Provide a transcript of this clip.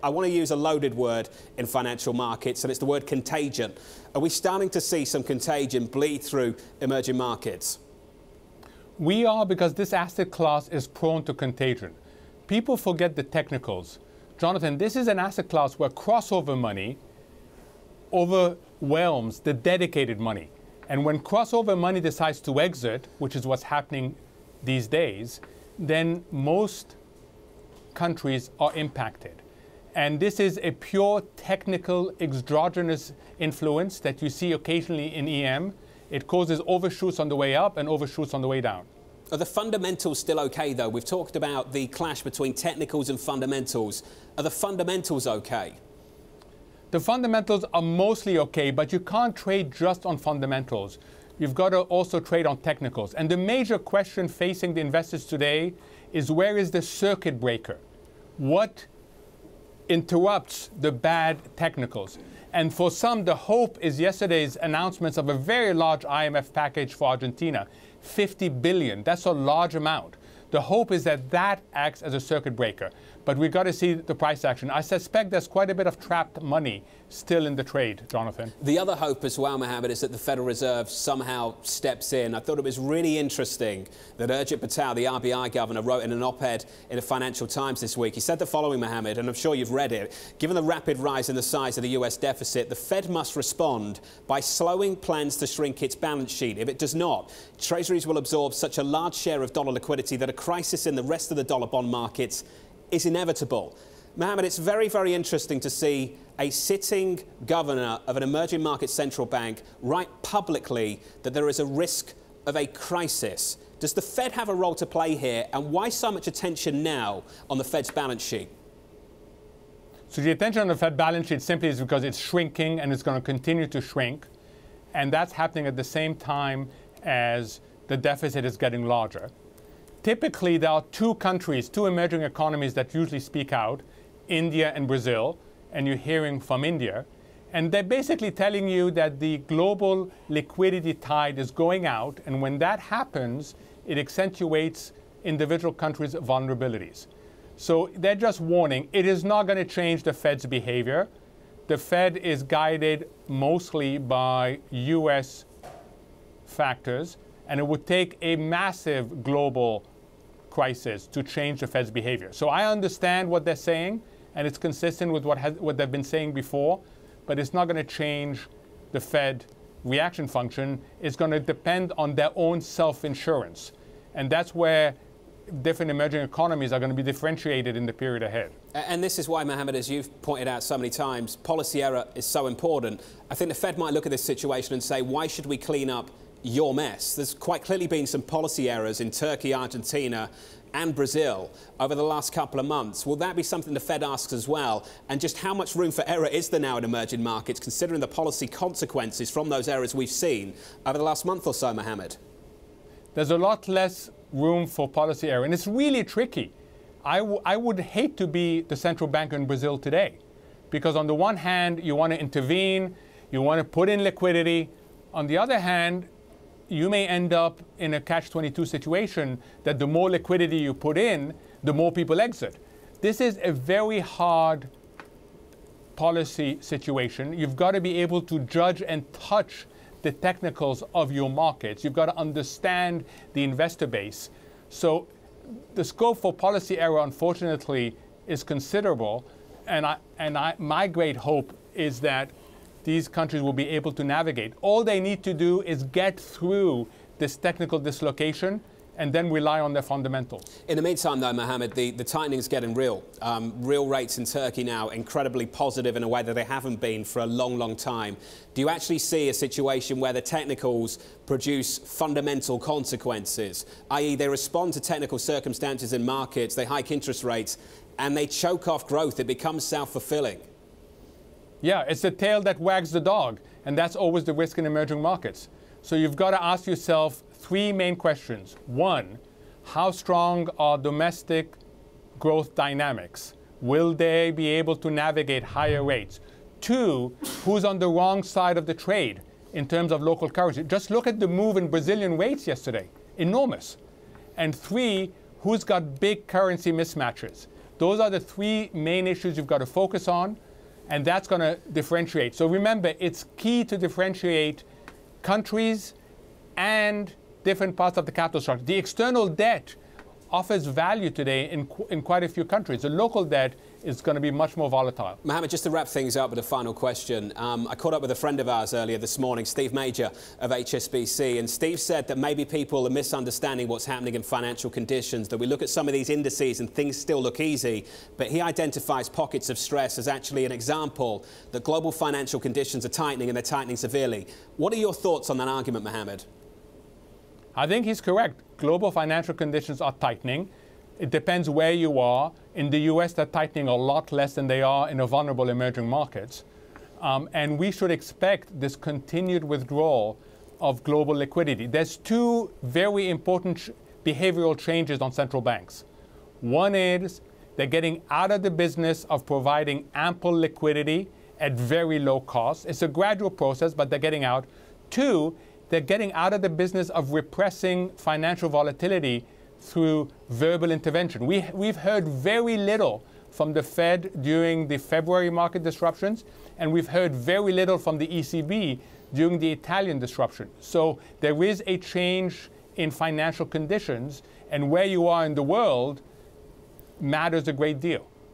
I want to use a loaded word in financial markets, and it's the word contagion. Are we starting to see some contagion bleed through emerging markets? We are, because this asset class is prone to contagion. People forget the technicals. Jonathan, this is an asset class where crossover money overwhelms the dedicated money. And when crossover money decides to exit, which is what's happening these days, then most countries are impacted. And this is a pure technical exogenous influence that you see occasionally in EM. It causes overshoots on the way up and overshoots on the way down. Are the fundamentals still okay, though? We've talked about the clash between technicals and fundamentals. Are the fundamentals okay? The fundamentals are mostly okay, but you can't trade just on fundamentals. You've got to also trade on technicals. And the major question facing the investors today is, where is the circuit breaker? What interrupts the bad technicals? And for some, the hope is yesterday's announcements of a very large IMF package for Argentina, 50 billion. That's a large amount. The hope is that that acts as a circuit breaker. But we've got to see the price action. I suspect there's quite a bit of trapped money still in the trade, Jonathan. The other hope as well, Mohamed, is that the Federal Reserve somehow steps in. I thought it was really interesting that Urjit Patel, the RBI governor, wrote in an op-ed in the Financial Times this week. He said the following, Mohamed, and I'm sure you've read it. Given the rapid rise in the size of the US deficit, the Fed must respond by slowing plans to shrink its balance sheet. If it does not, Treasuries will absorb such a large share of dollar liquidity that a crisis in the rest of the dollar bond markets is inevitable. Mohamed, it's very, very interesting to see a sitting governor of an emerging market central bank write publicly that there is a risk of a crisis. Does the Fed have a role to play here, and why so much attention now on the Fed's balance sheet? So the attention on the Fed balance sheet simply is because it's shrinking and it's going to continue to shrink. And that's happening at the same time as the deficit is getting larger. Typically, there are two countries, two emerging economies that usually speak out, India and Brazil, and you're hearing from India. And they're basically telling you that the global liquidity tide is going out, and when that happens, it accentuates individual countries' vulnerabilities. So they're just warning, it is not going to change the Fed's behavior. The Fed is guided mostly by US factors, and it would take a massive global crisis to change the Fed's behavior. So I understand what they're saying, and it's consistent with what they've been saying before, but it's not going to change the Fed reaction function. It's going to depend on their own self-insurance. And that's where different emerging economies are going to be differentiated in the period ahead. And this is why, Mohamed, as you've pointed out so many times, policy error is so important. I think the Fed might look at this situation and say, why should we clean up your mess? There's quite clearly been some policy errors in Turkey, Argentina and Brazil over the last couple of months. Will that be something the Fed asks as well? And just how much room for error is there now in emerging markets, considering the policy consequences from those errors we've seen over the last month or so, Mohamed? There's a lot less room for policy error, and it's really tricky. I would hate to be the central banker in Brazil today, because on the one hand, you want to intervene, you want to put in liquidity. On the other hand, you may end up in a catch-22 situation that the more liquidity you put in, the more people exit. This is a very hard policy situation. You've got to be able to judge and touch the technicals of your markets. You've got to understand the investor base. So the scope for policy error, unfortunately, is considerable. And my great hope is that these countries will be able to navigate. All they need to do is get through this technical dislocation and then rely on their fundamentals. In the meantime, though, Mohamed, the tightening is getting real. Real rates in Turkey now incredibly positive in a way that they haven't been for a long, long time. Do you actually see a situation where the technicals produce fundamental consequences, i.e. they respond to technical circumstances in markets, they hike interest rates, and they choke off growth? It becomes self-fulfilling. Yeah, it's the tail that wags the dog, and that's always the risk in emerging markets. So you've got to ask yourself three main questions. One, how strong are domestic growth dynamics? Will they be able to navigate higher rates? Two, who's on the wrong side of the trade in terms of local currency? Just look at the move in Brazilian rates yesterday. Enormous. And three, who's got big currency mismatches? Those are the three main issues you've got to focus on, and that's going to differentiate. So remember, it's key to differentiate countries and different parts of the capital structure. The external debt offers value today in quite a few countries. The local debt is going to be much more volatile. Mohamed, just to wrap things up with a final question. I caught up with a friend of ours earlier this morning, Steve Major of HSBC, and Steve said that maybe people are misunderstanding what's happening in financial conditions, that we look at some of these indices and things still look easy, but he identifies pockets of stress as actually an example that global financial conditions are tightening, and they're tightening severely. What are your thoughts on that argument, Mohamed? I think he's correct. Global financial conditions are tightening. It depends where you are. In the US, they're tightening a lot less than they are in the vulnerable emerging markets. And we should expect this continued withdrawal of global liquidity. There's two very important behavioral changes on central banks. One is they're getting out of the business of providing ample liquidity at very low cost. It's a gradual process, but they're getting out. Two, they're getting out of the business of repressing financial volatility through verbal intervention. We've heard very little from the Fed during the February market disruptions, and we've heard very little from the ECB during the Italian disruption. So there is a change in financial conditions, and where you are in the world matters a great deal.